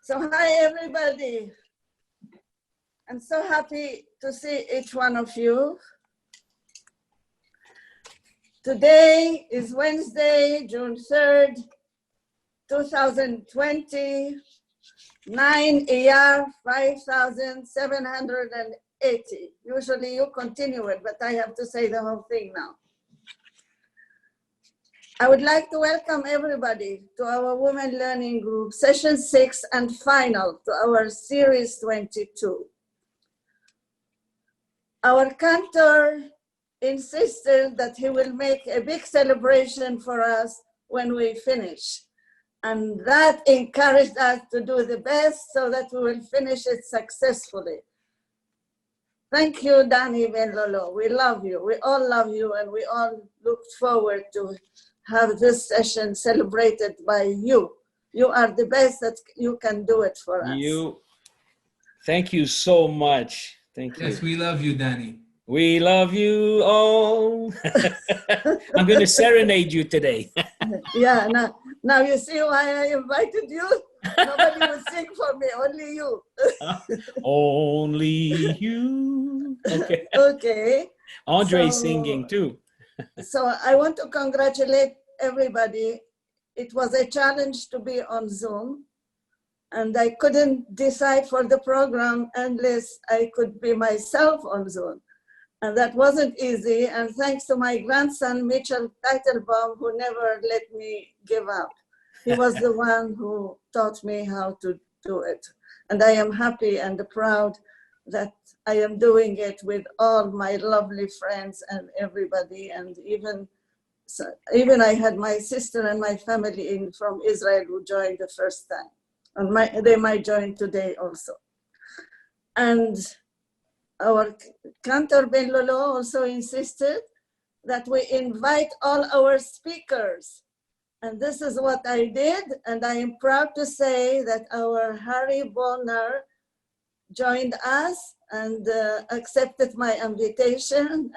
So hi everybody. I'm so happy to see each one of you. Today is Wednesday, June 3rd, 2020, 9 ER 5780. Usually you continue it, but I have to say the whole thing now. I would like to welcome everybody to our Women Learning Group, session 6 and final to our series 22. Our cantor insisted that he will make a big celebration for us when we finish. And that encouraged us to do the best so that we will finish it successfully. Thank you, Danny Benlolo. We love you. We all love you, and we all look forward to have this session celebrated by you. You are the best that you can do it for us. Thank you so much. Thank you. Yes, we love you, Danny. We love you all. I'm going to serenade you today. Yeah, now you see why I invited you? Nobody will sing for me, only you. Only you. Okay. Okay. Andre's singing too. So I want to congratulate everybody. It was a challenge to be on Zoom, and I couldn't decide for the program unless I could be myself on Zoom. And that wasn't easy. And thanks to my grandson, Mitchell Teitelbaum, who never let me give up. He was the one who taught me how to do it. And I am happy and proud that I am doing it with all my lovely friends and everybody. And even I had my sister and my family from Israel who joined the first time. And they might join today also. And our cantor Benlolo also insisted that we invite all our speakers. And this is what I did. And I am proud to say that our Harry Bonner joined us and accepted my invitation.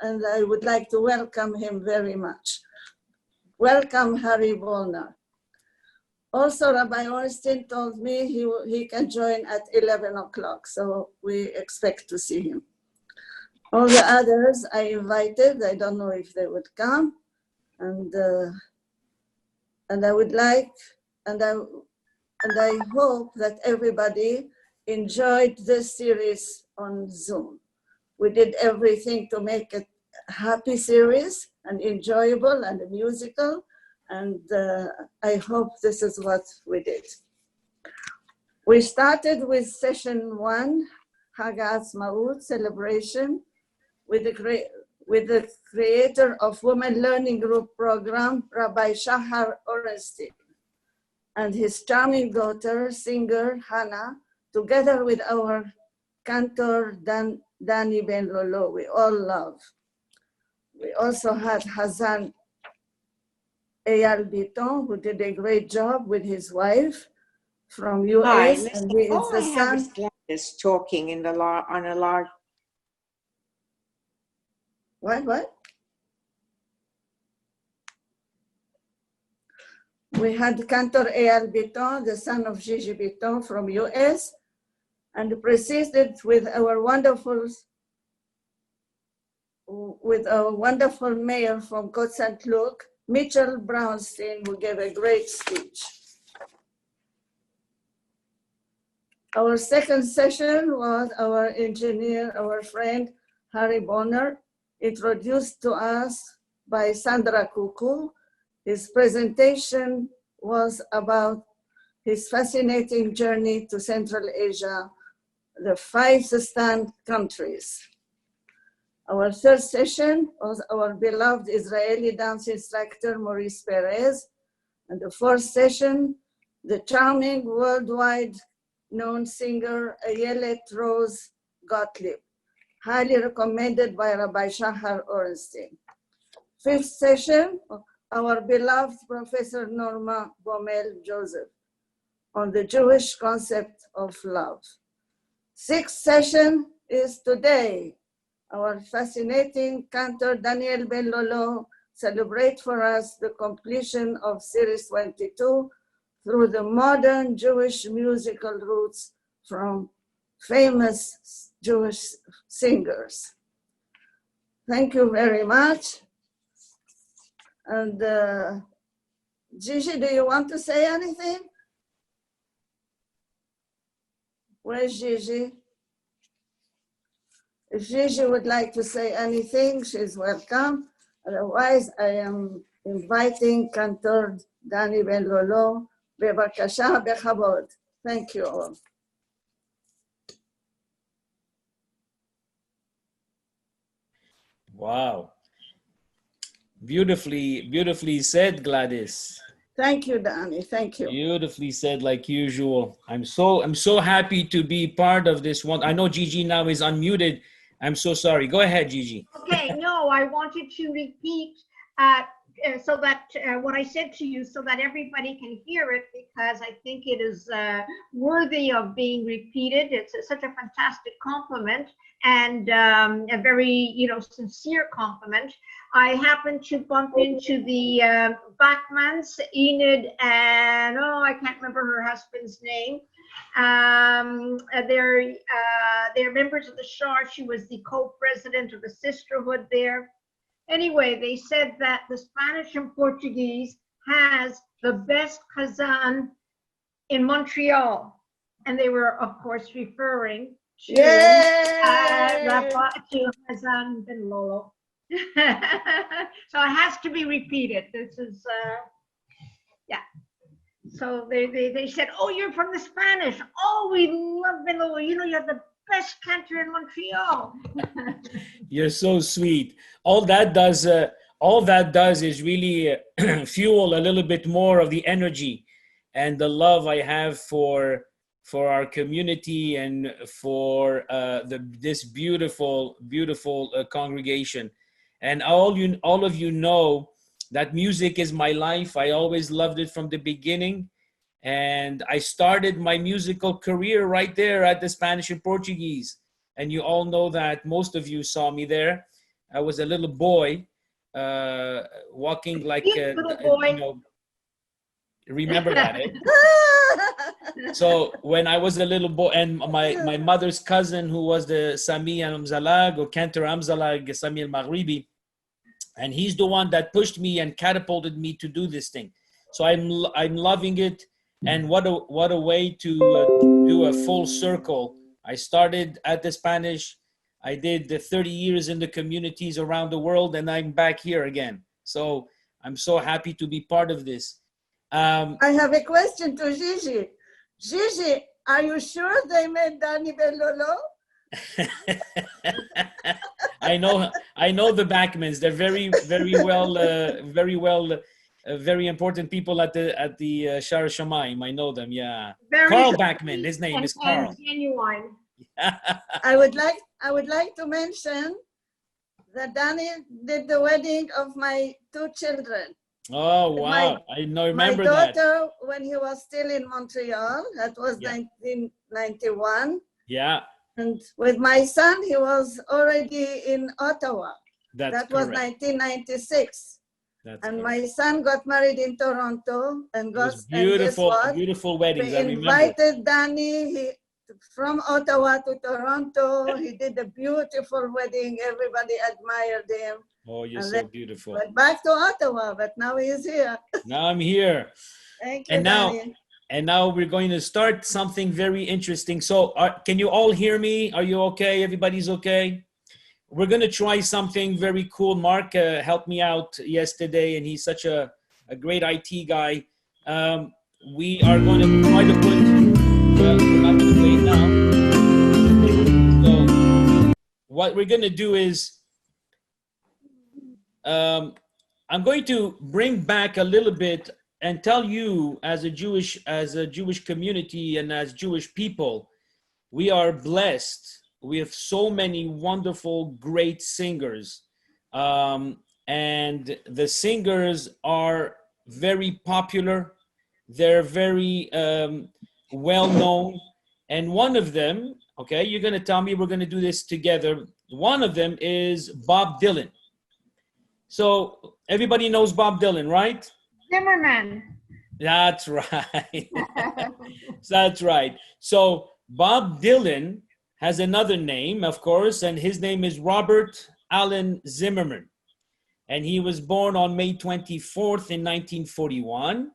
And I would like to welcome him very much. Welcome, Harry Bonner. Also, Rabbi Ornstein told me he can join at 11 o'clock, so we expect to see him. All the others I invited, I don't know if they would come, and I would like, and I hope that everybody enjoyed this series on Zoom. We did everything to make it a happy series and enjoyable and musical. And I hope this is what we did. We started with session 1, Hag HaAtzmaut celebration, with the creator of Women Learning Group program, Rabbi SCHACHAR ORENSTEIN, and his charming daughter, singer Hannah, together with our cantor Danny Benlolo, we all love. We also had Chazzan who did a great job with his wife from US. Hi, and he is the son. GLADYS talking in on a large. What? We had Cantor Eyal Biton, the son of Gigi Biton from US, and preceded with our wonderful mayor from Côte Saint-Luc, Mitchell Brownstein, who gave a great speech. Our second session was our engineer, our friend, Harry Bonner, introduced to us by Sandra Kuku. His presentation was about his fascinating journey to Central Asia, the 5 Sistan countries. Our third session was our beloved Israeli dance instructor, Maurice Perez. And the fourth session, the charming worldwide known singer, Ayelet Rose Gottlieb, highly recommended by Rabbi SCHACHAR ORENSTEIN. Fifth session, our beloved Professor Norma Bomel-Joseph on the Jewish concept of love. Sixth session is today. Our fascinating cantor Daniel Benlolo celebrate for us the completion of series 22 through the modern Jewish musical roots from famous Jewish singers. Thank you very much. And Gigi, do you want to say anything? Where's Gigi? If Gigi would like to say anything, she's welcome. Otherwise, I am inviting Cantor Danny Benlolo. Bevakasha, bechabod. Thank you all. Wow. Beautifully said, Gladys. Thank you, Danny. Thank you. Beautifully said, like usual. I'm so happy to be part of this one. I know Gigi now is unmuted. I'm so sorry. Go ahead, Gigi. Okay, no, I wanted to repeat so that what I said to you, so that everybody can hear it, because I think it is worthy of being repeated. It's such a fantastic compliment, and a very, sincere compliment. I happened to bump into the Bachmans, Enid, and I can't remember her husband's name. They're members of the Shah. She was the co-president of the sisterhood there. Anyway, they said that the Spanish and Portuguese has the best Chazzan in Montreal. And they were, of course, referring to Chazzan Benlolo. So it has to be repeated. This is, yeah. So they said, oh, you're from the Spanish. Oh, we love Benlolo. You're the best cantor in Montreal. You're so sweet. All that does is really fuel a little bit more of the energy and the love I have for our community and for this beautiful congregation. And all of you know that music is my life. I always loved it from the beginning. And I started my musical career right there at the Spanish and Portuguese. And you all know that. Most of you saw me there. I was a little boy walking like a little boy. Remember that, eh? So when I was a little boy, and my mother's cousin, who was the Sami Amzalag, or Cantor Amzalag, Sami al-Maghribi, and he's the one that pushed me and catapulted me to do this thing. So I'm loving it. And what a way to do a full circle. I started at the Spanish. I did the 30 years in the communities around the world, and I'm back here again. So I'm so happy to be part of this. I have a question to Gigi. Gigi, are you sure they made Danny Benlolo? I know the Bachmans. They're very very important people at the Shar Shamayim. I know them. Yeah. Carl Bachman. His name is Carl. Genuine. I would like to mention that Danny did the wedding of my two children. Oh wow! I remember my that. daughter when he was still in Montreal. That was 1991. Yeah. And with my son, he was already in Ottawa. That was 1996. And my son got married in Toronto and got beautiful weddings. We invited Danny from Ottawa to Toronto. He did a beautiful wedding. Everybody admired him. Oh, you're so beautiful. But back to Ottawa, but now he's here. Now I'm here. Thank you, Danny. And now we're going to start something very interesting. So can you all hear me? Are you okay? Everybody's okay? We're going to try something very cool. Mark helped me out yesterday, and he's such a great IT guy. We are going to try to put, well, we're not going to play it now. So what we're going to do is, I'm going to bring back a little bit and tell you as a Jewish community and as Jewish people, we are blessed. We have so many wonderful, great singers. And the singers are very popular. They're very well known. And one of them, okay, you're going to tell me we're going to do this together. One of them is Bob Dylan. So everybody knows Bob Dylan, right? Zimmerman. That's right. That's right. So Bob Dylan has another name, of course, and his name is Robert Allen Zimmerman. And he was born on May 24th in 1941.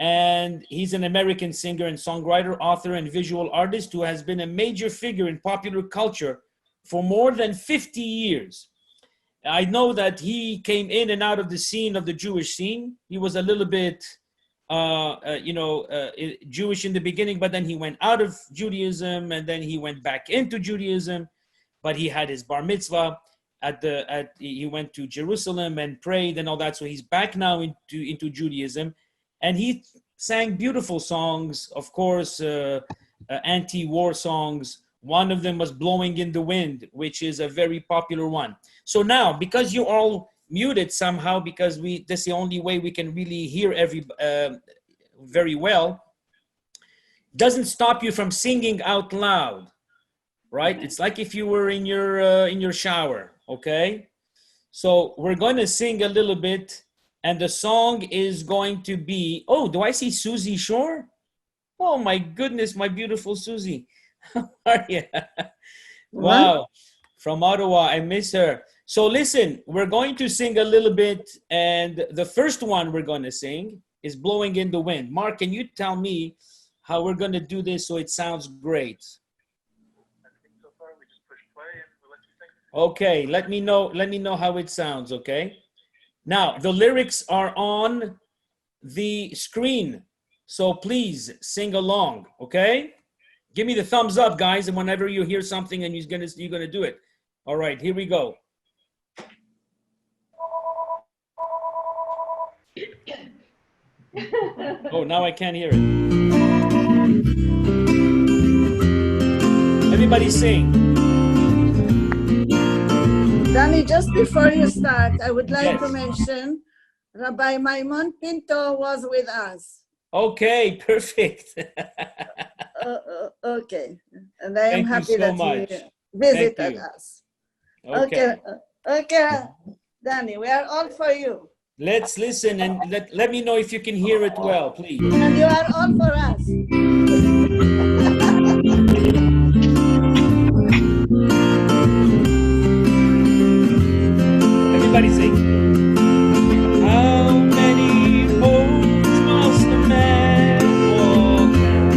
And he's an American singer and songwriter, author, and visual artist who has been a major figure in popular culture for more than 50 years. I know that he came in and out of the scene of the Jewish scene. He was a little bit, Jewish in the beginning, but then he went out of Judaism and then he went back into Judaism. But he had his bar mitzvah he went to Jerusalem and prayed and all that. So he's back now into Judaism. And he sang beautiful songs, of course, anti-war songs. One of them was Blowing in the Wind, which is a very popular one. So now, because you're all muted somehow, because that's the only way we can really hear very well, doesn't stop you from singing out loud, right? It's like if you were in your shower, okay? So we're going to sing a little bit. And the song is going to be, oh, do I see Susie Shore? Oh my goodness, my beautiful Susie. How are you? Wow, from Ottawa, I miss her. So listen, we're going to sing a little bit, and the first one we're going to sing is Blowing in the Wind. Mark, can you tell me how we're going to do this so it sounds great? I think so far we just push play and we'll let you sing. Okay, let me know how it sounds, okay? Now, the lyrics are on the screen, so please sing along, okay? Give me the thumbs up, guys, and whenever you hear something and you're gonna do it. All right, here we go. Oh, now I can't hear it. Everybody sing. Danny, just before you start, I would like Yes. to mention Rabbi Maimon Pinto was with us. Okay, perfect. Okay, and I am Thank you happy so that much. he visited Thank you. us. Okay. Okay, Danny, we are all for you. Let's listen and let me know if you can hear it well, please. And you are all for us. Everybody sing. How many roads must a man walk down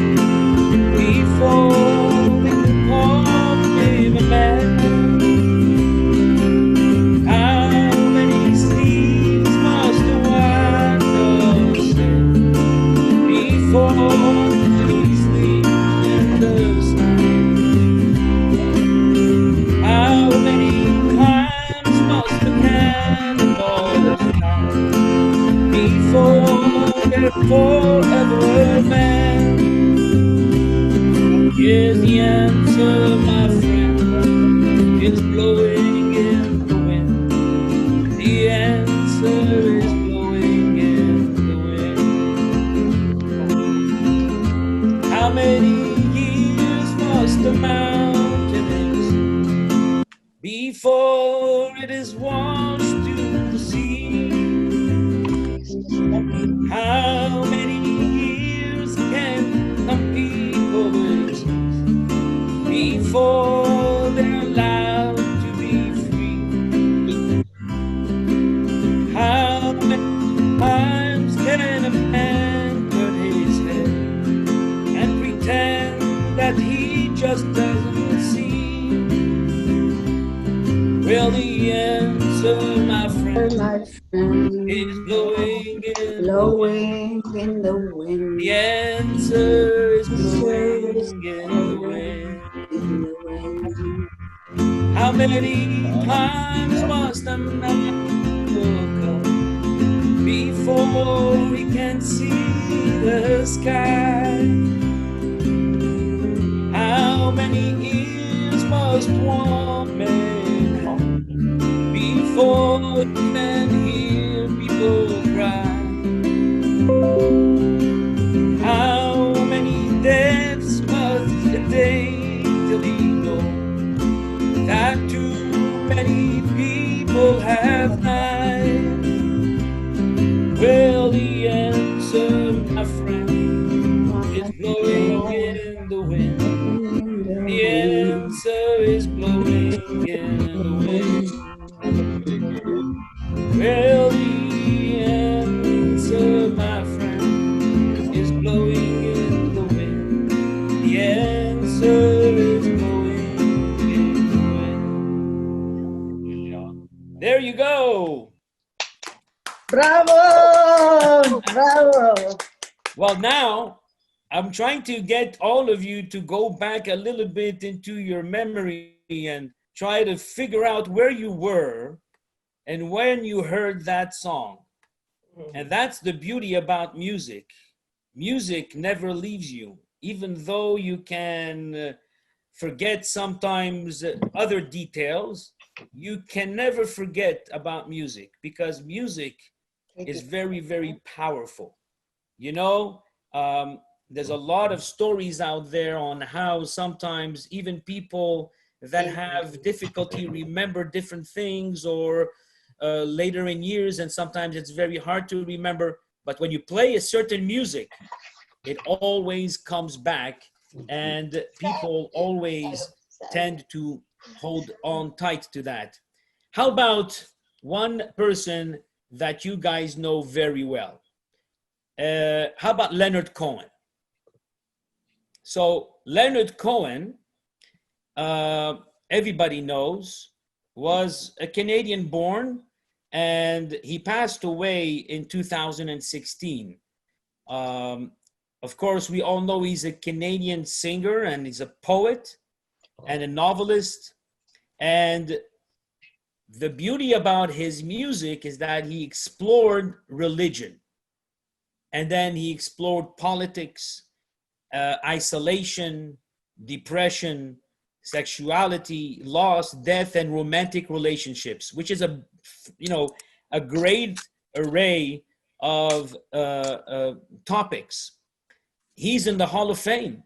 before he can call him a man? How many sleeps must a wanderer stand before he sleeps in the sun? How many times must the cannonballs fly before they're forever manned? Here's the answer, my friend, is blowing in the wind. The answer is blowing in the wind. How many years must the mountain exist before it is washed to the sea? How many years can some people exist before they're allowed to be free? How many times can a man cut his head and pretend that he just doesn't see? Well, the answer, my friend, is blowing in the wind. The answer is blowing in the wind. How many times must a man look up before he can see the sky? How many ears must one man have before he can hear people cry? How many deaths must it take till he knows that too many people have died? Well, the answer in the wind. Well, the answer, my friend, is blowing in the wind. The answer is blowing in the wind. There you go. Bravo! Bravo! Well, now I'm trying to get all of you to go back a little bit into your memory and try to figure out where you were and when you heard that song. And that's the beauty about music. Music never leaves you, even though you can forget sometimes other details. You can never forget about music because music is very, very powerful. You know, there's a lot of stories out there on how sometimes even people that have difficulty remember different things or later in years, and sometimes it's very hard to remember. But when you play a certain music, it always comes back, and people always tend to hold on tight to that. How about one person that you guys know very well? How about Leonard Cohen? So Leonard Cohen, everybody knows, was a Canadian born, and he passed away in 2016. Of course, we all know he's a Canadian singer, and he's a poet and a novelist. And the beauty about his music is that he explored religion, and then he explored politics, isolation, depression, sexuality, loss, death, and romantic relationships, which is a great array of topics. He's in the Hall of Fame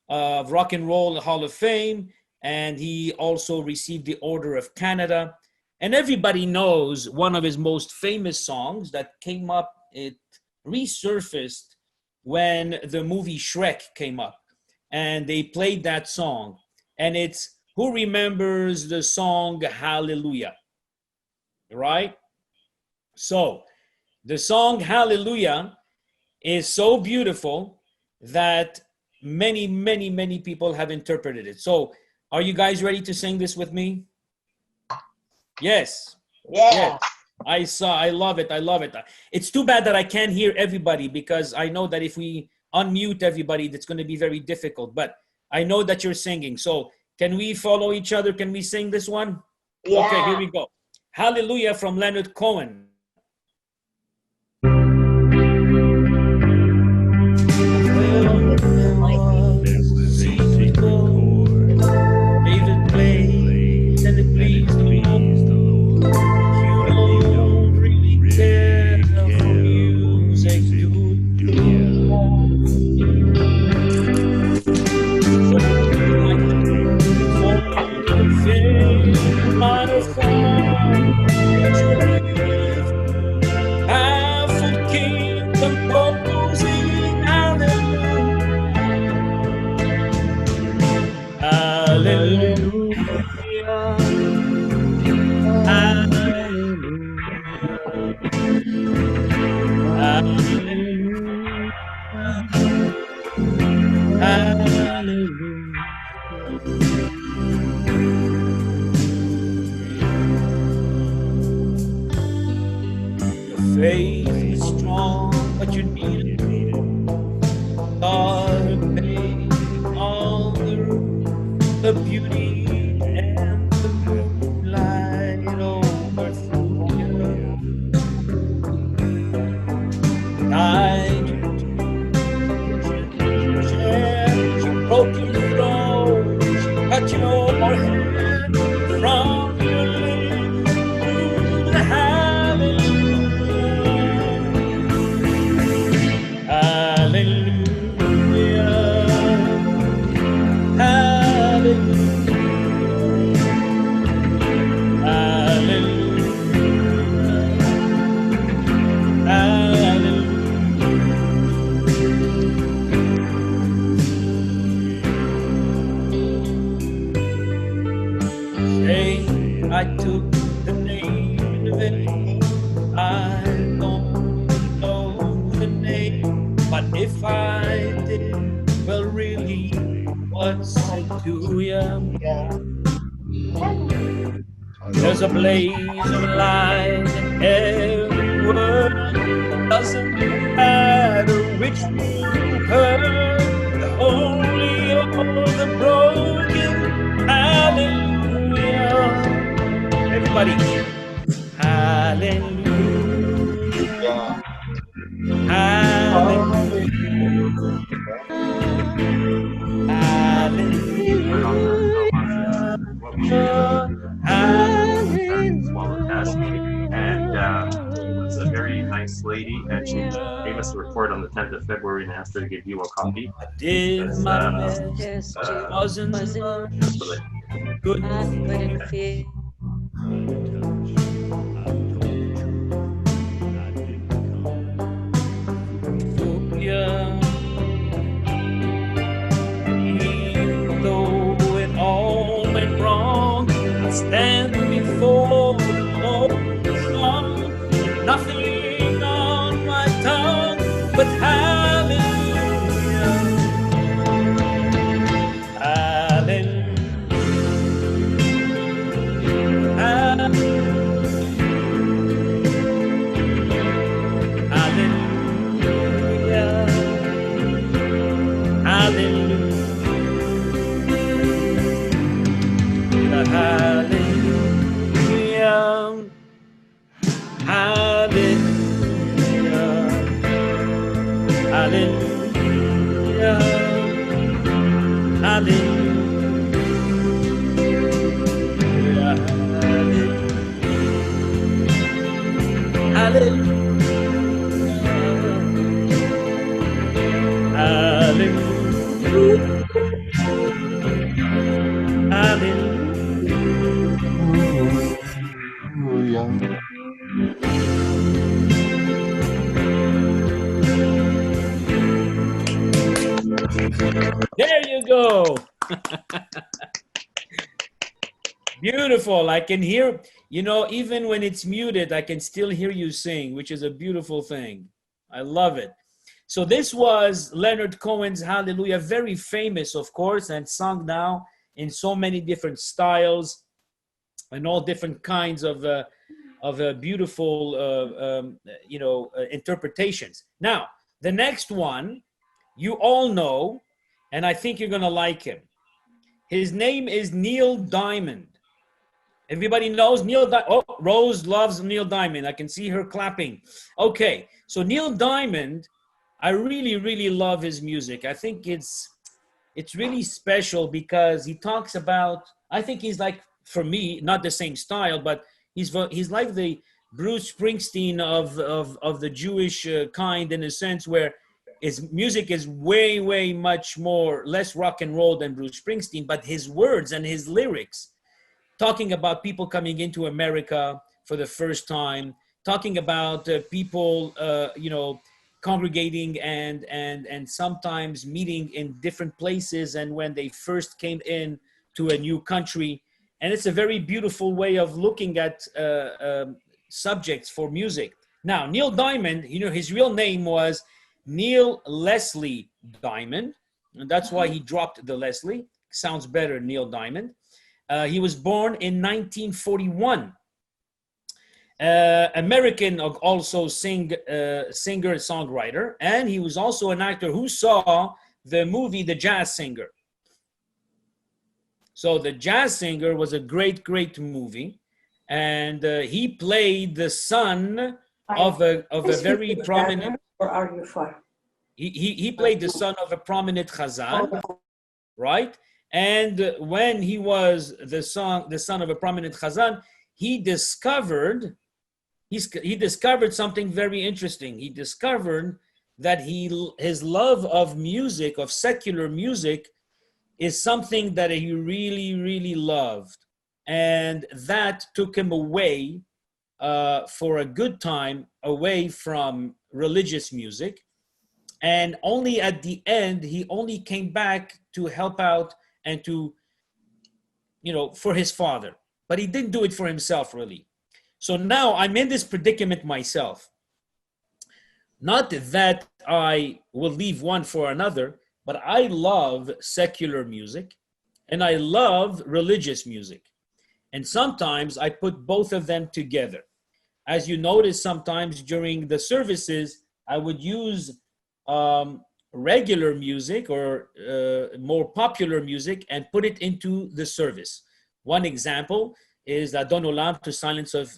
of Rock and Roll Hall of Fame, and he also received the Order of Canada. And everybody knows one of his most famous songs that came up, it resurfaced when the movie Shrek came up, and they played that song. And it's, who remembers the song Hallelujah, right? So the song Hallelujah is so beautiful that many, many, many people have interpreted it. So are you guys ready to sing this with me? Yes. Yeah. Yes. I love it. I love it. It's too bad that I can't hear everybody, because I know that if we unmute everybody, that's going to be very difficult. But I know that you're singing. So can we follow each other? Can we sing this one? Yeah. Okay, here we go. Hallelujah from Leonard Cohen. David played and it pleased the Lord. You don't really care for music, do you? Minor form, half king composing hallelujah, hallelujah, hallelujah, hallelujah, hallelujah. Faith is strong, but you need it. God made all the beauty and the moonlight overthrew you. Died she broke your throne, she cut your hand from your lips to the hallelujah. Hallelujah, hallelujah, hallelujah, hallelujah. I took the name in vain. I don't know the name, but if I did, well, really, what's it to you? There's a blaze of light in every word. Doesn't matter which you heard, the holy or the broken. Hallelujah. Everybody, hallelujah. Hallelujah. Hallelujah. What we did while we're fasting, and it was a very nice lady, and she gave us a report on the 10th of February and asked her to give you a copy. I did Because, my best. Wasn't much good. Hallelujah. Even though it all went wrong, I stand before the Lord strong, with nothing on my tongue but hallelujah. Hallelujah. Hallelujah. Hallelujah. Hallelujah. Hallelujah. Hallelujah. Hallelujah. Hallelujah. Hallelujah. Hallelujah. There you go. Beautiful. I can hear, even when it's muted, I can still hear you sing, which is a beautiful thing. I love it. So this was Leonard Cohen's Hallelujah, very famous, of course, and sung now in so many different styles and all different kinds of beautiful, interpretations. Now, the next one, you all know, and I think you're going to like him. His name is Neil Diamond. Everybody knows Neil Diamond. Oh, Rose loves Neil Diamond. I can see her clapping. Okay, so Neil Diamond, I really, really love his music. I think it's really special because he talks about, I think he's like, for me, not the same style, but he's like the Bruce Springsteen of the Jewish kind, in a sense where his music is way, way much less rock and roll than Bruce Springsteen, but his words and his lyrics, talking about people coming into America for the first time, talking about people, congregating and sometimes meeting in different places and when they first came in to a new country. And it's a very beautiful way of looking at subjects for music. Now, Neil Diamond, his real name was Neil Leslie Diamond, and that's why he dropped the Leslie. Sounds better, Neil Diamond. He was born in 1941. American also singer-songwriter, and he was also an actor who saw the movie The Jazz Singer. So The Jazz Singer was a great, great movie, and he played the son of a very prominent. Or are you far? He played the son of a prominent Chazzan, right? And when he was the son of a prominent Chazzan, he discovered something very interesting. He discovered that his love of music, of secular music, is something that he really, really loved. And that took him away for a good time, away from religious music. And only at the end, he only came back to help out and to, for his father. but he didn't do it for himself, really. So now I'm in this predicament myself. Not that I will leave one for another, but I love secular music and I love religious music. And sometimes I put both of them together. As you notice, sometimes during the services, I would use regular music or more popular music and put it into the service. One example is Adon Olam, to silence of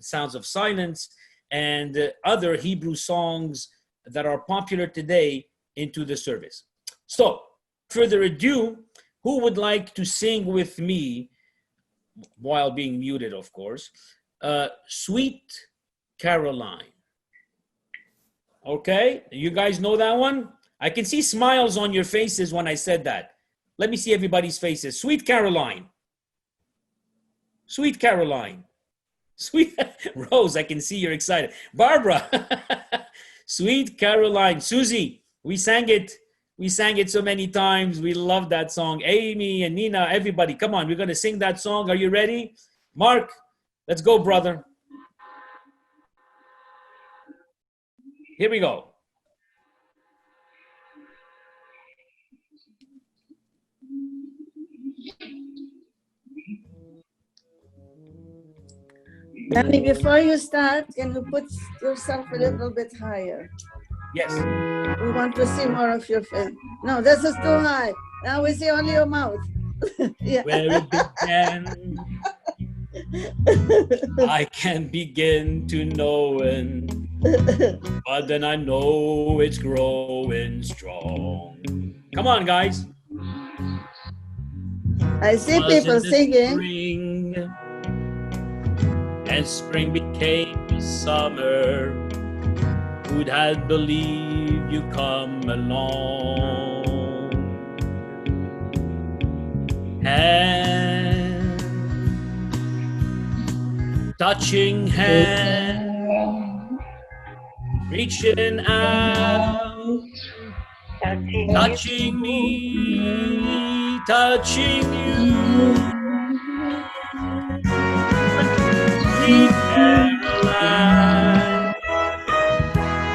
sounds of silence, and other Hebrew songs that are popular today into the service. So, further ado, who would like to sing with me, while being muted, of course, Sweet Caroline? Okay, you guys know that one? I can see smiles on your faces when I said that. Let me see everybody's faces. Sweet Caroline. Sweet Caroline. Sweet Rose, I can see you're excited. Barbara. Sweet Caroline. Susie, we sang it. We sang it so many times. We love that song. Amy and Nina, everybody, come on. We're going to sing that song. Are you ready? Mark, let's go, brother. Here we go. Danny, before you start, can you put yourself a little bit higher? Yes. We want to see more of your face. No, this is too high. Now we see only your mouth. Yeah. Where it began, I can begin to know it, but then I know it's growing strong. Come on, guys. I see people singing. Spring, and spring became summer. Who'd have believed you come along? Hand, touching hand, reaching out, touching me, touching you. Sweet Caroline,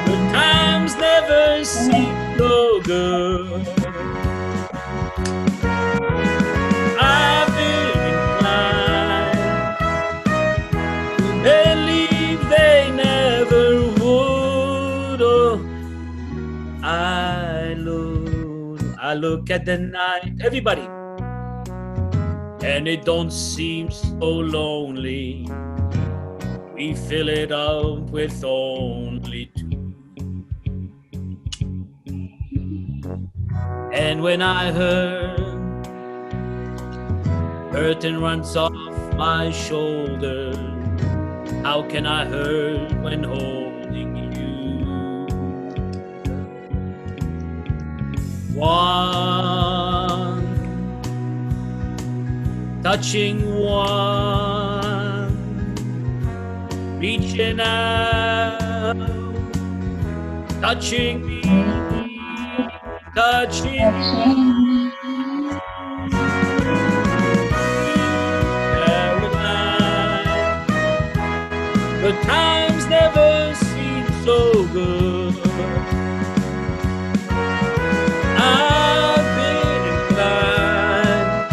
good times never seem so good. I've been inclined to believe they never would. Oh, I look at the night, everybody, and it don't seem so lonely. We fill it up with only two. And when I hurting runs off my shoulders, how can I hurt when holding you? One, touching one, reaching out, touching me, touching me. Caroline, the times never seem so good. I've been inclined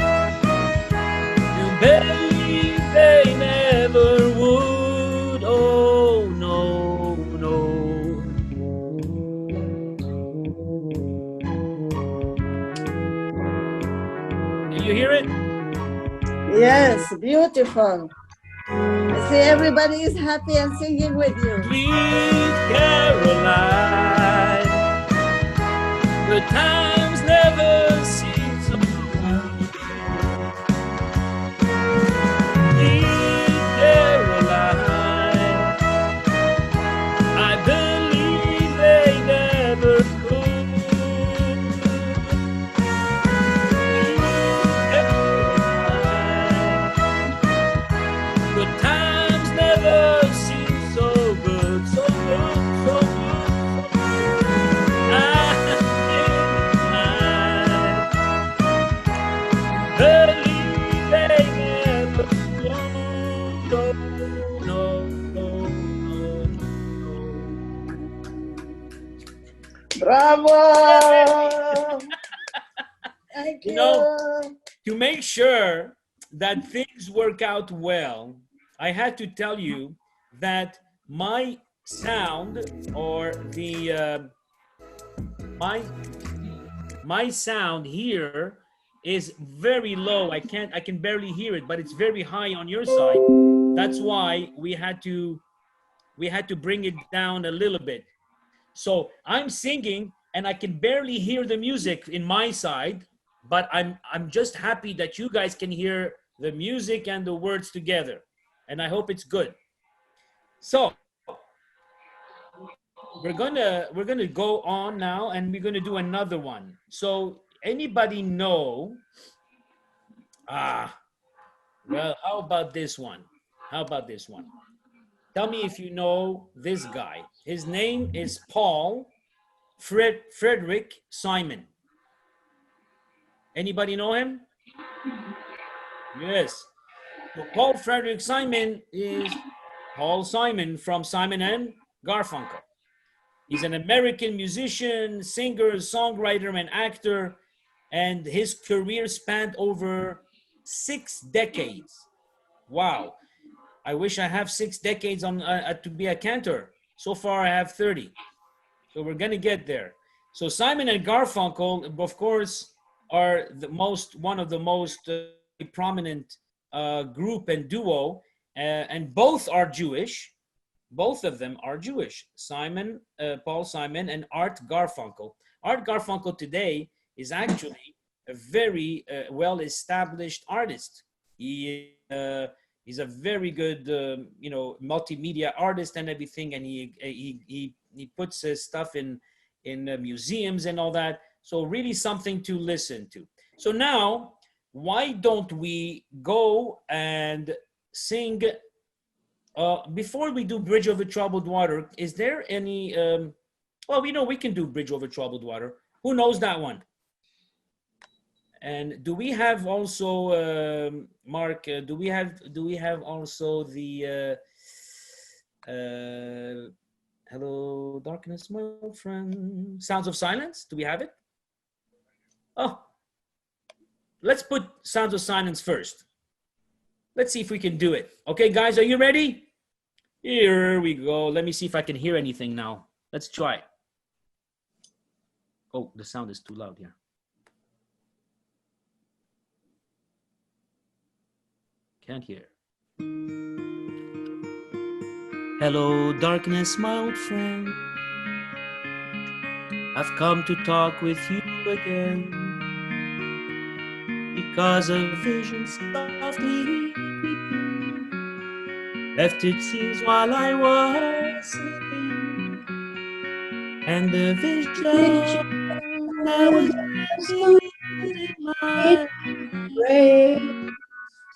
to believe they never would. Oh, no, no. Can you hear it? Yes, beautiful. I see everybody is happy and singing with you. Sweet Caroline, the times never seem so good. Sweet Caroline, I believe they never could. Good times never seem so good, so good, so good. I've been inclined Bravo! Thank you. You know, to make sure that things work out well, I had to tell you that my sound or the my sound here is very low. I can barely hear it, but it's very high on your side. That's why we had to bring it down a little bit. So I'm singing and I can barely hear the music in my side, but I'm just happy that you guys can hear the music and the words together. And I hope it's good. So we're gonna go on now and we're gonna do another one. So anybody know, well, how about this one? How about this one? Tell me if you know this guy. His name is Paul Frederick Simon. Anybody know him? Yes. So Paul Frederick Simon is Paul Simon from Simon and Garfunkel. He's an American musician, singer, songwriter, and actor, and his career spanned over 6 decades. Wow. I wish I have 6 decades on to be a cantor. So far, I have 30. So we're gonna get there. So Simon and Garfunkel, of course, are one of the most prominent group and duo, and both are Jewish. Both of them are Jewish. Simon, Paul Simon, and Art Garfunkel. Art Garfunkel today is actually a very well-established artist. He's a very good, multimedia artist and everything, and he puts his stuff in museums and all that. So really something to listen to. So now, why don't we go and sing? Before we do Bridge Over Troubled Water, is there any? Well, we know we can do Bridge Over Troubled Water. Who knows that one? And do we have also, Mark? Do we have also the Hello Darkness, my old friend? Sounds of Silence? Do we have it? Oh, let's put Sounds of Silence first. Let's see if we can do it. Okay, guys, are you ready? Here we go. Let me see if I can hear anything now. Let's try. Oh, the sound is too loud here. Can't hear. Hello, darkness, my old friend. I've come to talk with you again, because a vision softly creeping left its scenes while I was sleeping, and the vision that was in my brain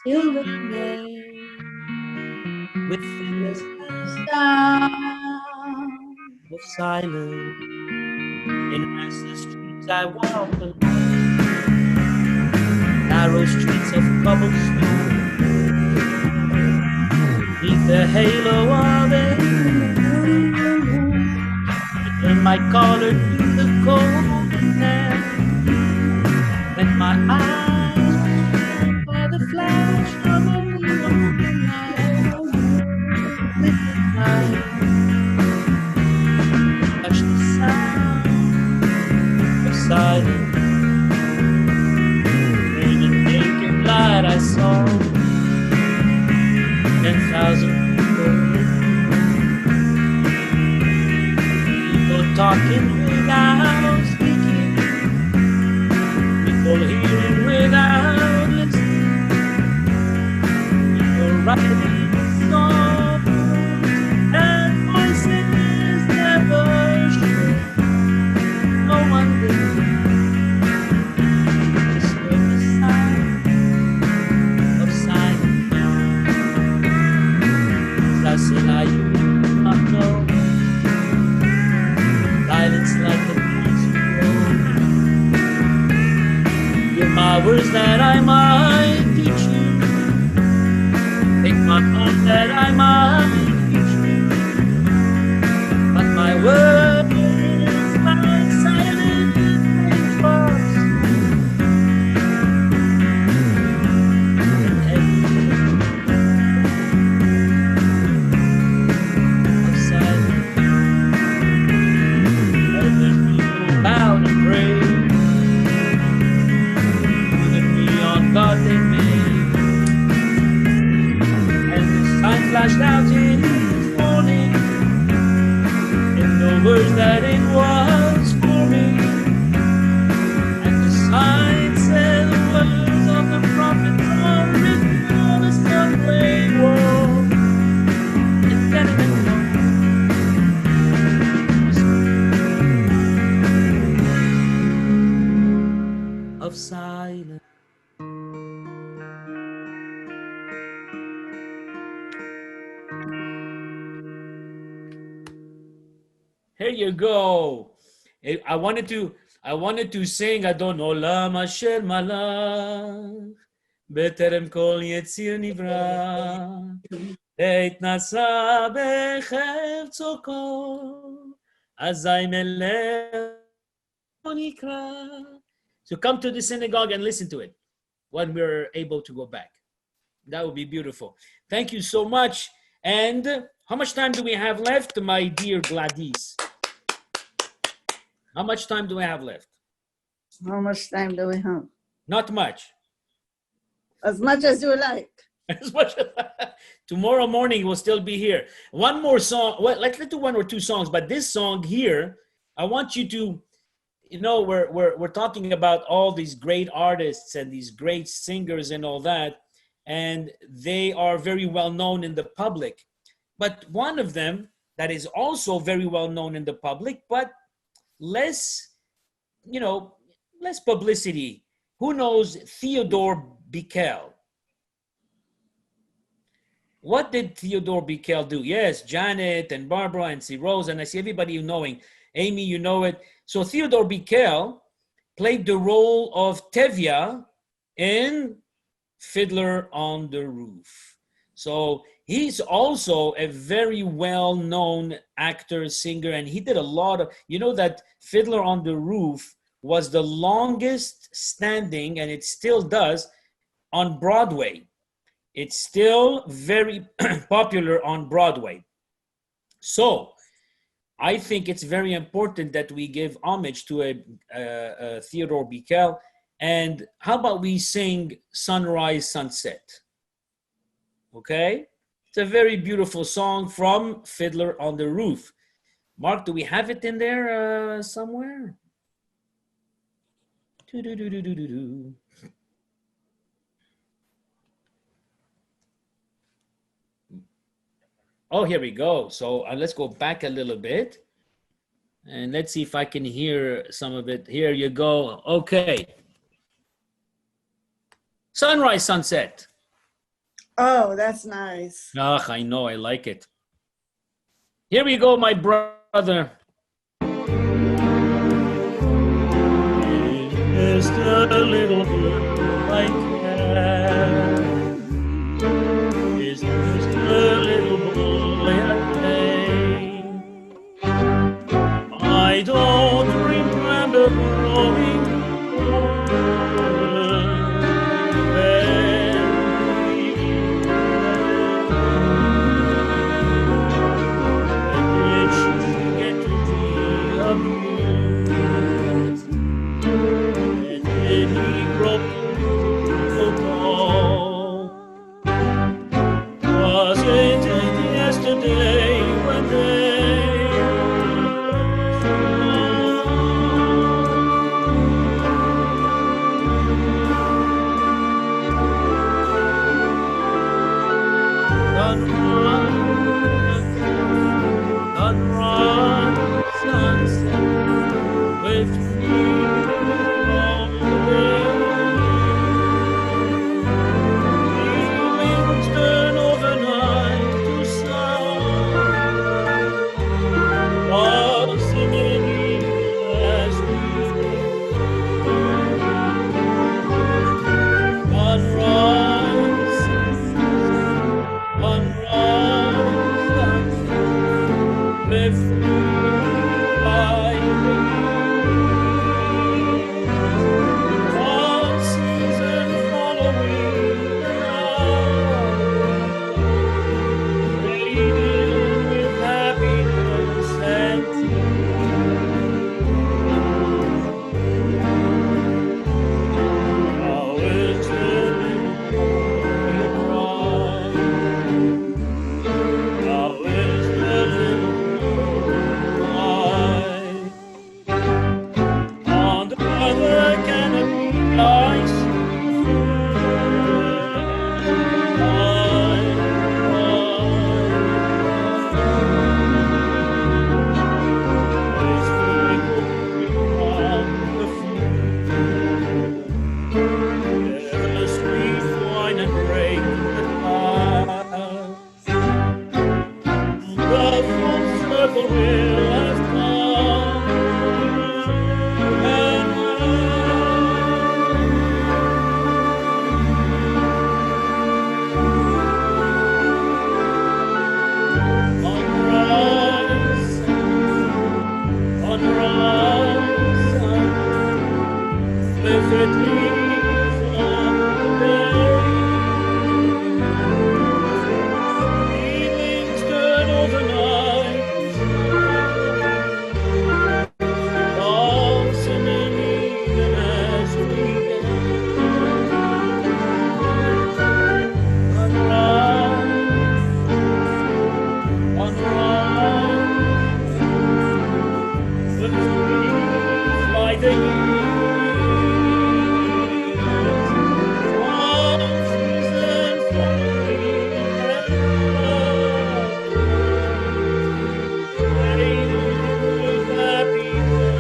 still remains within the sound of silence. In restless streets I walk alone, narrow streets of cobblestone, beneath the halo of a moon. I turn my collar to the cold air, then my eyes by the flash of a neon light. With the night, touch the sound of silence. In the naked light I saw 10,000 people talking without speaking, people hearing without listening, people writing songs and voices never sure. No one will disturb the sound of silence. As I said, I do not know. Silence like a music road. Hear my words that I might teach you. Take my thoughts that I might teach you. But my words like silence. of silence. Here you go. I wanted to sing Adon Olam Asher Malach Beterem Kol Yetzir Nivra Eitnasa Bechevtzo Kol Azai Melech Nikra. So come to the synagogue and listen to it when we're able to go back. That would be beautiful. Thank you so much. And how much time do we have left, my dear GLADYS? How much time do we have left? How much time do we have? Not much. As much as you like. As much. Tomorrow morning we'll still be here. One more song. Well, let's do one or two songs. But this song here, I want you to, you know, we're talking about all these great artists and these great singers and all that, and they are very well known in the public. But one of them that is also very well known in the public, but less, you know, less publicity. Who knows Theodore Bickel? What did Theodore Bickel do? Yes, Janet and Barbara and C. Rose, and I see everybody knowing. Amy, you know it. So Theodore Bickel played the role of Tevya in Fiddler on the Roof. So he's also a very well-known actor, singer, and he did a lot of, you know that Fiddler on the Roof was the longest standing, and it still does, on Broadway. It's still very popular on Broadway. So I think it's very important that we give homage to a Theodore Bickel. And how about we sing Sunrise, Sunset? Okay? It's a very beautiful song from Fiddler on the Roof. Mark, do we have it in there somewhere? Oh, here we go. So let's go back a little bit. And let's see if I can hear some of it. Here you go. Okay. Sunrise, Sunset. Oh, that's nice. Ah, I know, I like it. Here we go, my brother. Just a little bit like that. Is just a little boy at play. I don't remember growing oh, Blessed leaves on the bay, feelings turn overnight, blossoming even as we unrise, but fly the years, all seasons flowing and flowing, with happiness.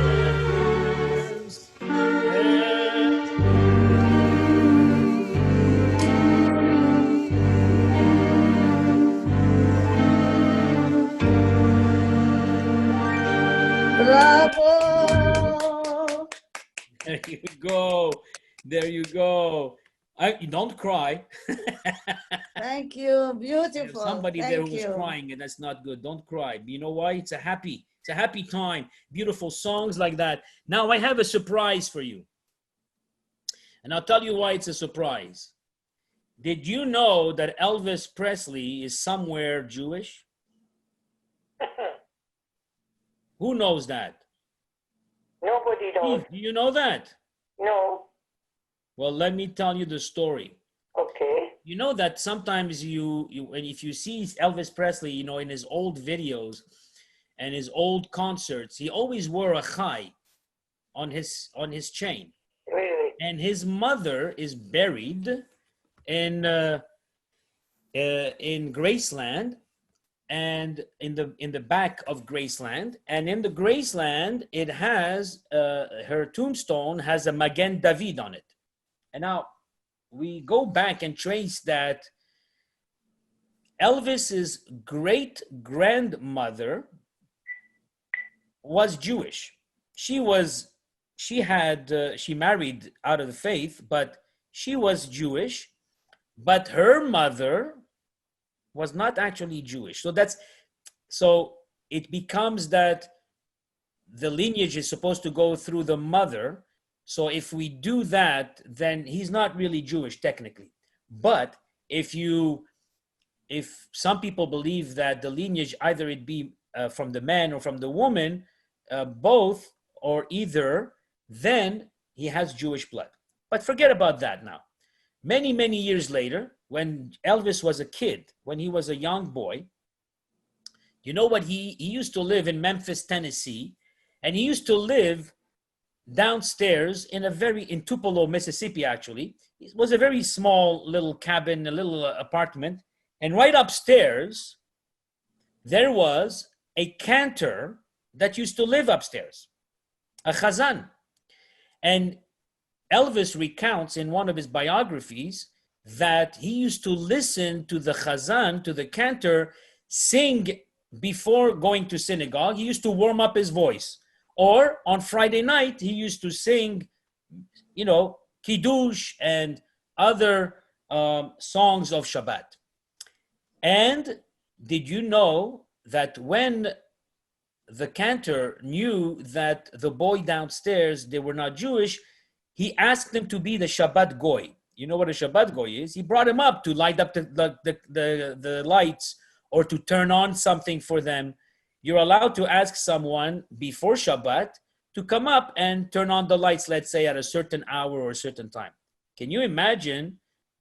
Bravo! There you go. There you go. You don't cry. Thank you. There's Beautiful. somebody there Thank who was you. crying, and that's not good. Don't cry. You know why? It's a happy time. Beautiful songs like that. Now I have a surprise for you. And I'll tell you why it's a surprise. Did you know that Elvis Presley is somewhere Jewish? Who knows that? Nobody knows. Do you know that? No. Well, let me tell you the story. Okay. You know that sometimes you and if you see Elvis Presley, you know, in his old videos and his old concerts, he always wore a chai on his chain. Really? And his mother is buried in Graceland, and in the back of Graceland, and in the Graceland it has her tombstone has a Magen David on it. And now we go back and trace that Elvis's great grandmother was Jewish. She married out of the faith, but she was Jewish, but her mother was not actually Jewish. So it becomes that the lineage is supposed to go through the mother. So if we do that, then he's not really Jewish technically. But if some people believe that the lineage, either it be from the man or from the woman, both or either, then he has Jewish blood. But forget about that now. Many, many years later, when Elvis was a kid, when he was a young boy, you know what? He used to live in Memphis, Tennessee, and he used to live downstairs in Tupelo, Mississippi, actually. It was a very small little cabin, a little apartment. And right upstairs, there was a cantor that used to live upstairs, a Chazzan. And Elvis recounts in one of his biographies that he used to listen to the Chazzan, to the cantor, sing before going to synagogue. He used to warm up his voice. Or on Friday night, he used to sing, Kiddush and other songs of Shabbat. And did you know that when the cantor knew that the boy downstairs, they were not Jewish, he asked them to be the Shabbat Goy. You know what a Shabbat Goy is? He brought him up to light up the lights or to turn on something for them. You're allowed to ask someone before Shabbat to come up and turn on the lights, let's say at a certain hour or a certain time. Can you imagine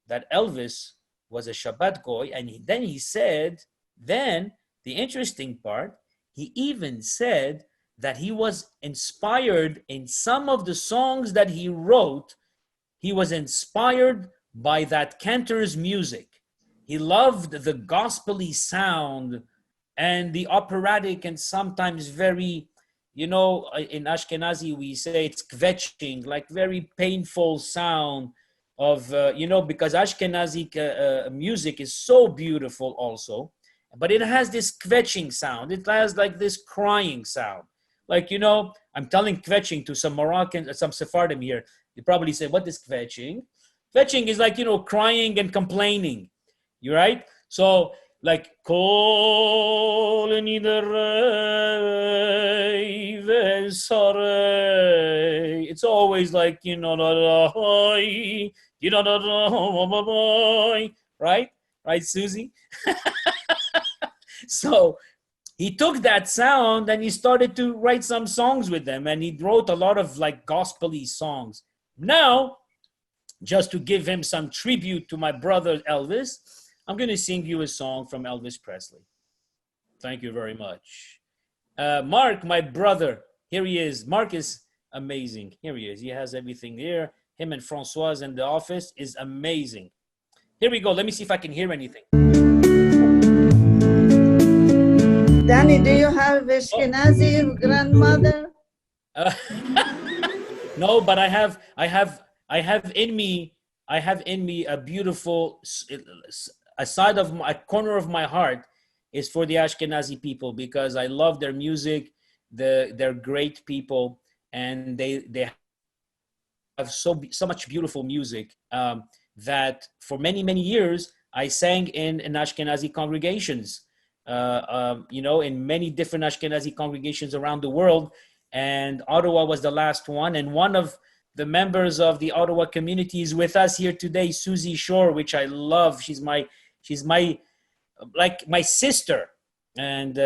that Elvis was a Shabbat Goy? And then he said, the interesting part, he even said that he was inspired in some of the songs that he wrote. He was inspired by that cantor's music. He loved the gospel-y sound and the operatic and sometimes very, in Ashkenazi we say it's kvetching, like very painful sound of, because Ashkenazi music is so beautiful also, but it has this kvetching sound. It has like this crying sound. Like, I'm telling kvetching to some Moroccan, some Sephardim here. They probably say, what is kvetching? Kvetching is like, crying and complaining. You're right? So like Kol Niderei Vesarei. It's always like, you know, right? Right, Susie? So he took that sound and he started to write some songs with them, and he wrote a lot of like gospel-y songs. Now, just to give him some tribute to my brother Elvis, I'm going to sing you a song from Elvis Presley. Thank you very much. Mark, my brother, here he is. Mark is amazing. Here he is. He has everything here. Him and Francoise in the office is amazing. Here we go. Let me see if I can hear anything. Danny, do you have Ashkenazi grandmother? No, but I have in me a beautiful, a corner of my heart is for the Ashkenazi people, because I love their music. They're great people, and they have so much beautiful music that for many years I sang in Ashkenazi congregations, in many different Ashkenazi congregations around the world. And Ottawa was the last one. And one of the members of the Ottawa community is with us here today, Susie Shore, which I love. She's my like my sister. And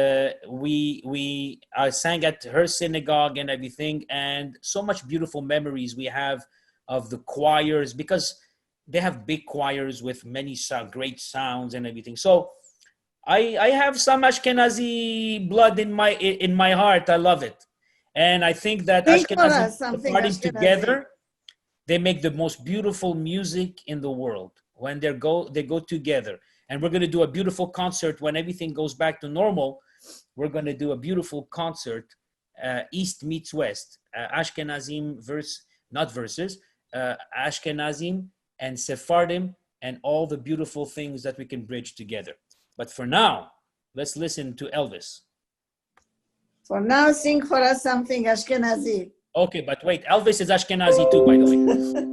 we sang at her synagogue and everything. And so much beautiful memories we have of the choirs, because they have big choirs with many great sounds and everything. So I have some Ashkenazi blood in my heart. I love it. And I think that Ashkenazi partying together, they make the most beautiful music in the world when they go together. And we're going to do a beautiful concert when everything goes back to normal. We're going to do a beautiful concert, East meets West, Ashkenazim Ashkenazim and Sephardim, and all the beautiful things that we can bridge together. But for now, let's listen to Elvis. For now, sing for us something Ashkenazi. Okay, but wait, Elvis is Ashkenazi too, by the way.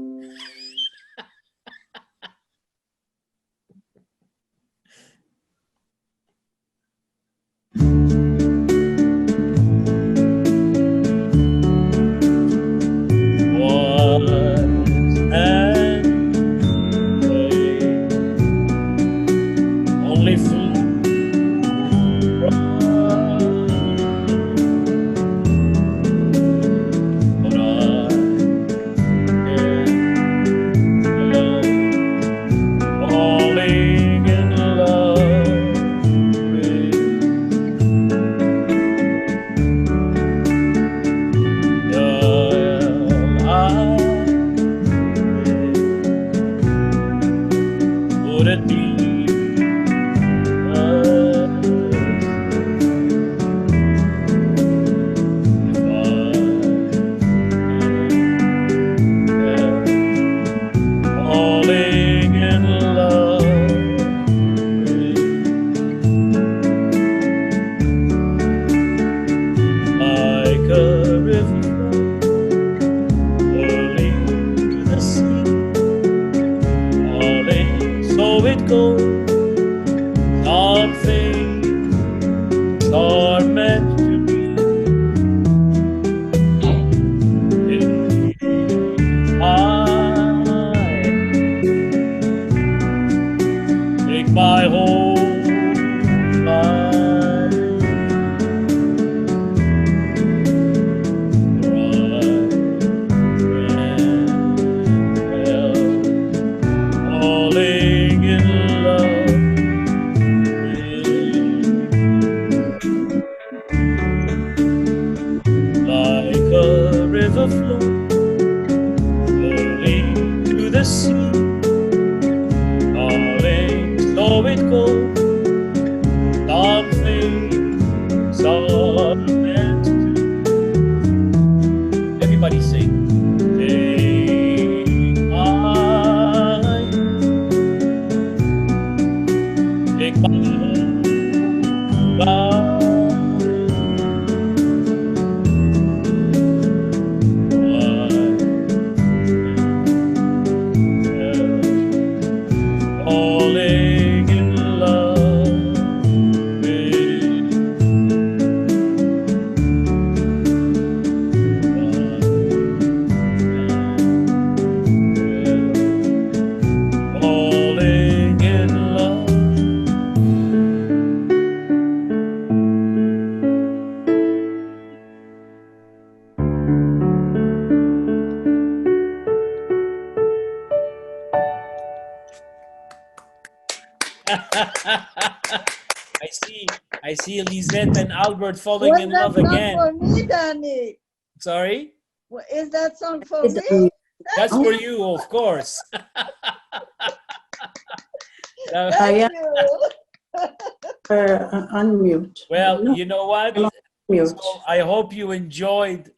I see Lisette and Albert falling Was in that love song again. for me, Danny? Sorry? Is that song for me? That's for you, of course. Thank you. Unmute. Well, you know what? Mute. So I hope you enjoyed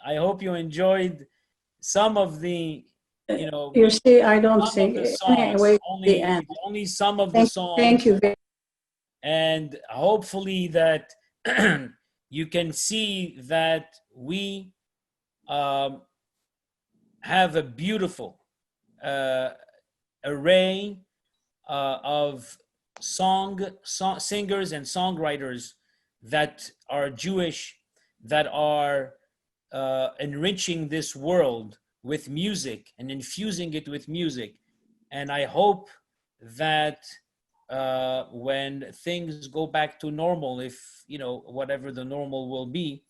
some of the, you know, You see, I don't some of the see. songs, Anyway, the end. only some of the songs. Thank you. And hopefully that you can see that we have a beautiful array of singers and songwriters that are Jewish, that are enriching this world with music and infusing it with music. And I hope that when things go back to normal, if, you know, whatever the normal will be,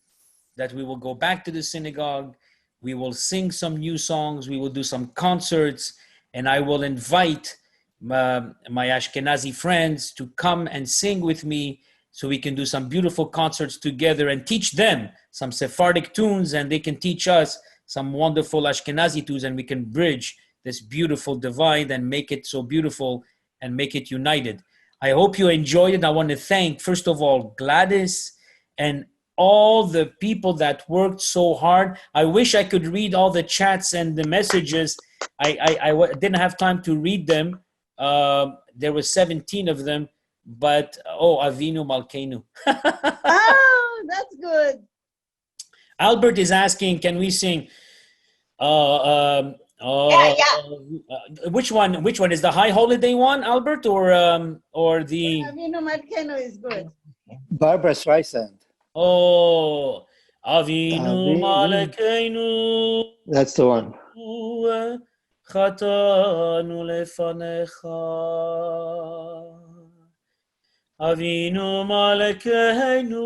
that we will go back to the synagogue, we will sing some new songs, we will do some concerts, and I will invite my Ashkenazi friends to come and sing with me so we can do some beautiful concerts together and teach them some Sephardic tunes, and they can teach us some wonderful Ashkenazi tunes, and we can bridge this beautiful divide and make it so beautiful and make it united. I hope you enjoyed it. I want to thank, first of all, Gladys and all the people that worked so hard. I wish I could read all the chats and the messages. I didn't have time to read them. There were 17 of them, but Avinu Malkeinu. Oh, that's good. Albert is asking, can we sing? Which one? Which one is the High Holiday one, Albert, or the? Avinu Malkeinu is good. Barbara Streisand. Oh, Avinu Malkeinu. That's the one. Chatanu lefanecha. Avinu Malkeinu.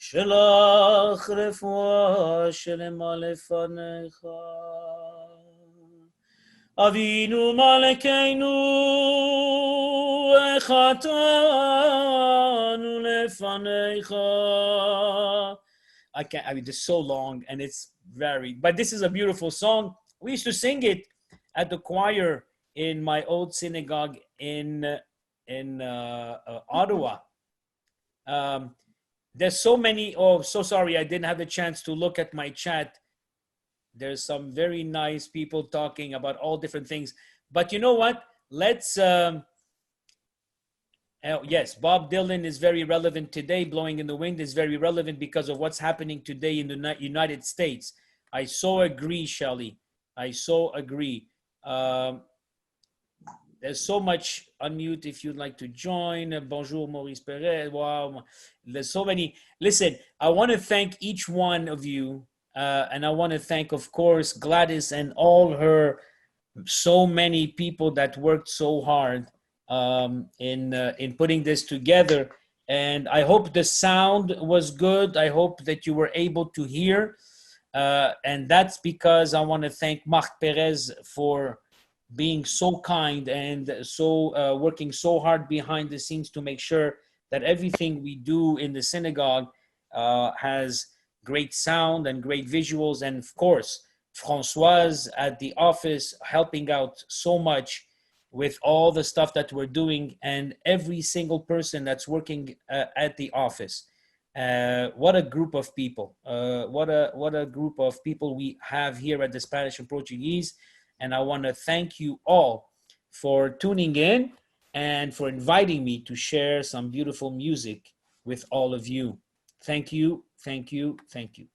Shelach refuah shelema lefanecha. Avinu Malkeinu echatanu lefanecha. I mean, it's so long and it's varied, but this is a beautiful song. We used to sing it at the choir in my old synagogue in Ottawa. There's so many. Oh, so sorry, I didn't have a chance to look at my chat. There's some very nice people talking about all different things. But you know what? Let's, yes, Bob Dylan is very relevant today. Blowing in the Wind is very relevant because of what's happening today in the United States. I so agree, Shelley. I so agree. There's so much. Unmute if you'd like to join. Bonjour, Maurice Perez. Wow. There's so many. Listen, I want to thank each one of you. And I want to thank, of course, Gladys and all her so many people that worked so hard in putting this together. And I hope the sound was good. I hope that you were able to hear. And that's because I want to thank Marc Perez for being so kind and so working so hard behind the scenes to make sure that everything we do in the synagogue has great sound and great visuals. And of course, Françoise at the office helping out so much with all the stuff that we're doing, and every single person that's working at the office. What a group of people. What a group of people we have here at the Spanish and Portuguese. And I want to thank you all for tuning in and for inviting me to share some beautiful music with all of you. Thank you, thank you, thank you.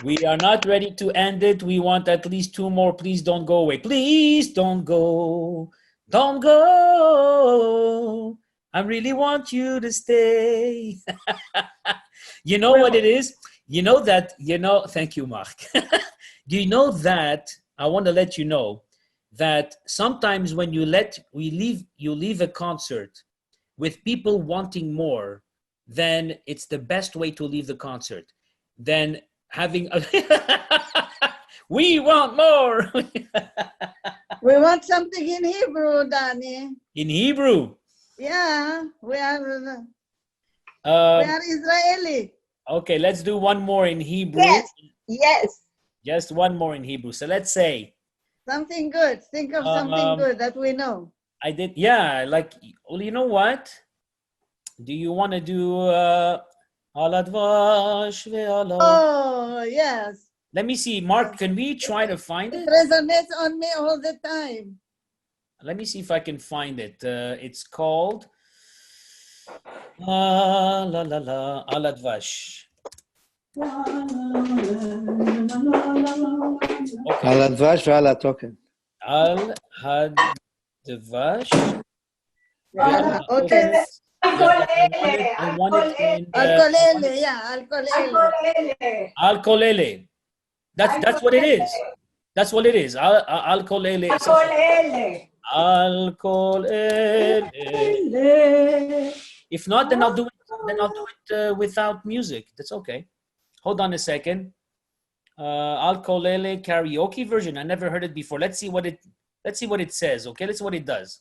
We are not ready to end it. We want at least 2 more. Please don't go away. Please don't go. Don't go. I really want you to stay. You know what it is? You know that, thank you, Mark. Do you know that, I want to let you know that sometimes when you leave a concert with people wanting more, then it's the best way to leave the concert. Then having a we want more. We want something in Hebrew, Danny. In Hebrew. Yeah, we are Israeli. Okay, let's do one more in Hebrew. Yes, yes. Just one more in Hebrew. So let's say Something good. Think of something good that we know. I did, yeah, like, well, you know what? Do you want to do Aladvash ve'ala? Oh, yes. Let me see, Mark, can we try to find It it? resonates on me all the time. Let me see if I can find it. It's called Aladvash. Okay. על הדבש ועל התוקן. Al Hadvash. Okay. I want it in Al-Kolele, yeah, Al-Kolele. Al Kolele. That's what it is. That's what it is. Al Kolele. Al Kolele. If not, then I'll do it. Then I'll do it without music. That's okay. Hold on a second. Al Kolele karaoke version. I never heard it before. Let's see what it says. Okay, let's see what it does.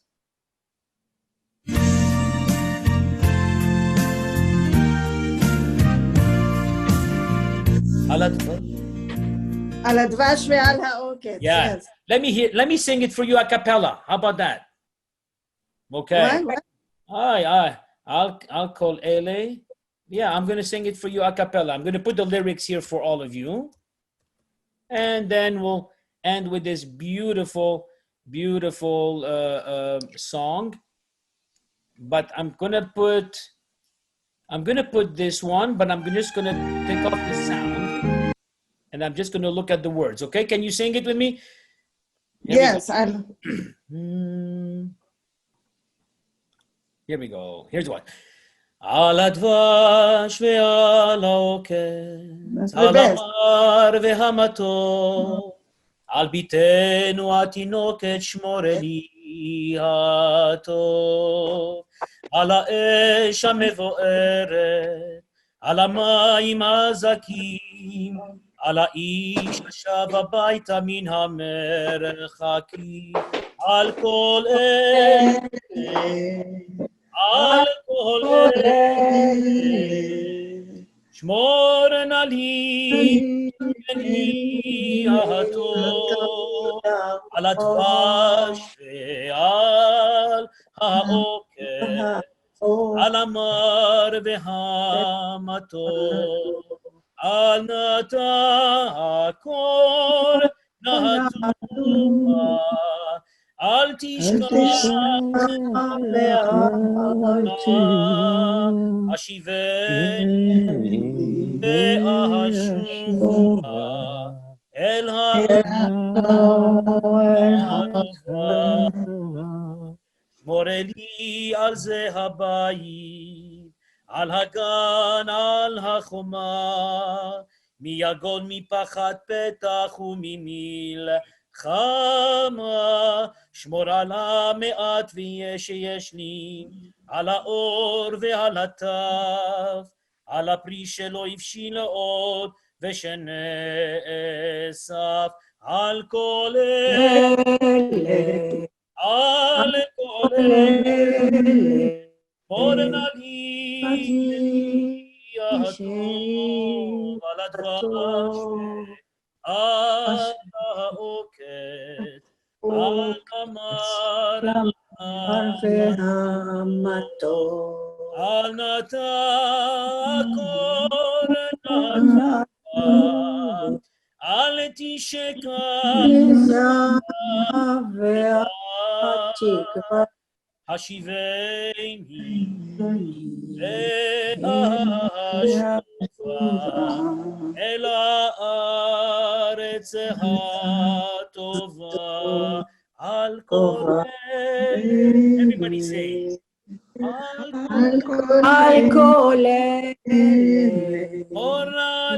על הדבש ועל העוקץ. Yeah. Yes. Let me sing it for you a cappella. How about that? Okay. What? I'll call Ele. Yeah, I'm going to sing it for you a cappella. I'm going to put the lyrics here for all of you. And then we'll end with this beautiful, beautiful song. But I'm going to put this one, but I'm just going to take off the sound. And I'm just going to look at the words. Okay, can you sing it with me? Yes. Here we go. Here's one. על הדבש ועל העוקץ, על המר והמתוק, על ביתנו התינוקת שמורני הטוב, על האש המבוערת, על המים הזכים, על האיש השב הביתה מן המרחקים, על כל אלה, על כל אלה, שמור נא לי בני הטוב, על הדבש ועל העוקץ, על המר והמתוק, על נטע הקור נטוע, אל תשכח השיבני ואשובה אל האהבה, שמור לי על זה הבית, על הגן, על החומה, מיגון, מפחד פתח וממלחמה, שמור על המעט שיש לי, על האור ועל הטף, על הפרי שלא הבשיל עוד ושנאסף, על כל אלה, על כל אלה, שמור נא לי הטוב, על הדבש על העוקץ, על המר והמתוק, על נטע הקור נטוע, אל תשכח השיבני ואשובה אל הארץ הטובה, על כל everybody say על כל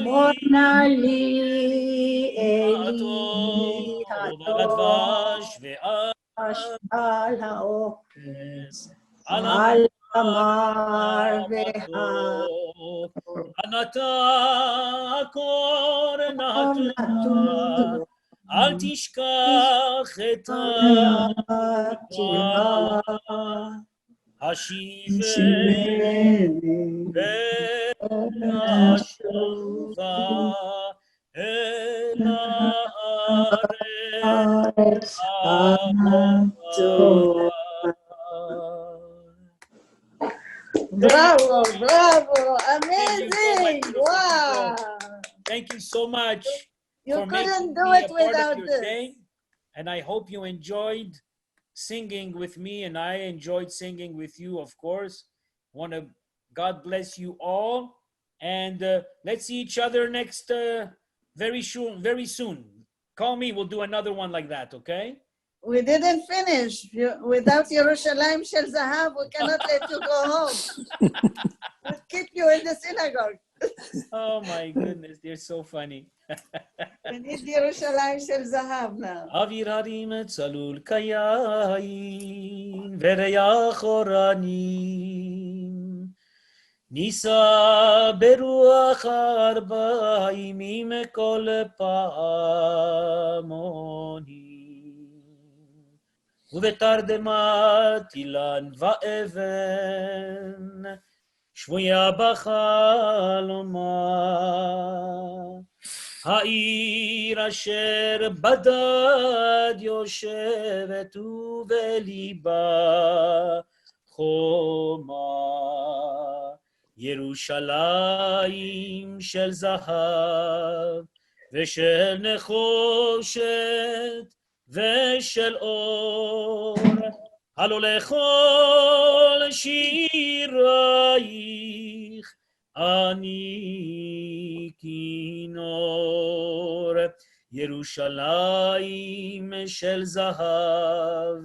מורנה לי אלי הטוב, על העוקץ, על על המר הנתה קורנתה, אל תשכח את התקווה, השיבני ואשובה אל הארץ הטובה. Bravo, bravo, Thank you so much, amazing! beautiful Wow! people. Thank you so much You for making couldn't do me it a part without of your this. day. And I hope you enjoyed singing with me, and I enjoyed singing with you, of course. God bless you all. And let's see each other next very soon. Call me, we'll do another one like that, okay? We didn't finish. Without Yerushalayim Shel Zahav, we cannot let you go home. We'll keep you in the synagogue. Oh my goodness, they're so funny. We need Yerushalayim Shel Zahav now. אוויר הרים צלול כיין וריח אורנים נישא ברוח ארבעים מכל פעמונים ובתרדמת אילן ואבן שבויה בחלומה העיר אשר בדד יושבת ובליבה חומה ירושלים של זהב ושל נחושת ושל אור הלא לכל שירייך אני כינור ירושלים של זהב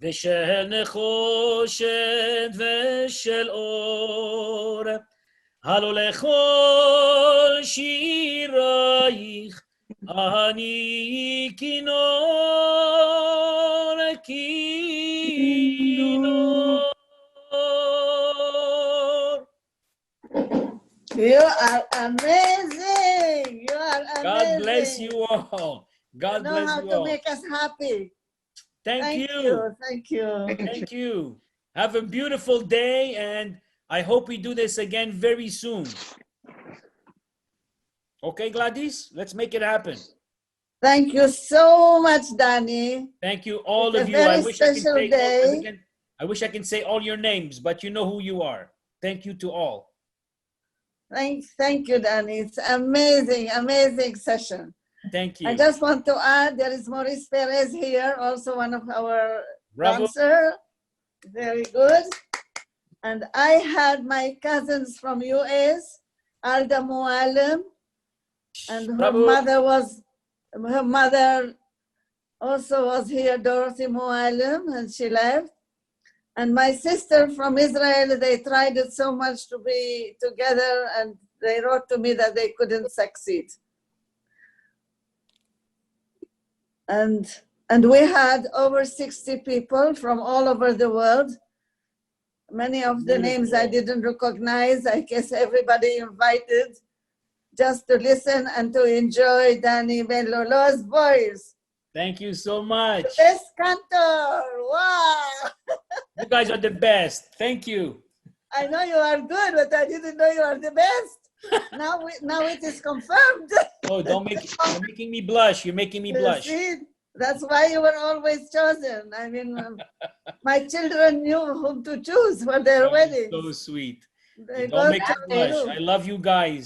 ושל נחושת ושל אור הלא לכל שירייך אני כינור כינור. You are amazing. You are amazing. God bless you all. God You know bless how you to all. make us happy. Thank you. Thank you. Thank you. Have a beautiful day, and I hope we do this again very soon. Okay, Gladys? Let's make it happen. Thank you so much, Danny. Thank you, all It's of a you. I very wish I special could day. I wish I can say all your names, but you know who you are. Thank you to all. Thank you, Danny. It's amazing, amazing session. Thank you. I just want to add, there is Maurice Perez here, also one of our Bravo. dancers. Very good. And I had my cousins from US, Alda MOOALLEM, and her Bravo. mother also was here, Dorothy MOOALLEM, and she left. And my sister from Israel, they tried it so much to be together, and they wrote to me that they couldn't succeed. And we had over 60 people from all over the world. Many of the names I didn't recognize. I guess everybody invited just to listen and to enjoy Danny Benlolo's voice. Thank you so much. Best cantor, wow! You guys are the best. Thank you. I know you are good, but I didn't know you are the best. Now it is confirmed. Oh, you're making me blush. You're making me blush. See, that's why you were always chosen. I mean, my children knew whom to choose for their wedding. So sweet. They Don't make got me blush. I love you guys.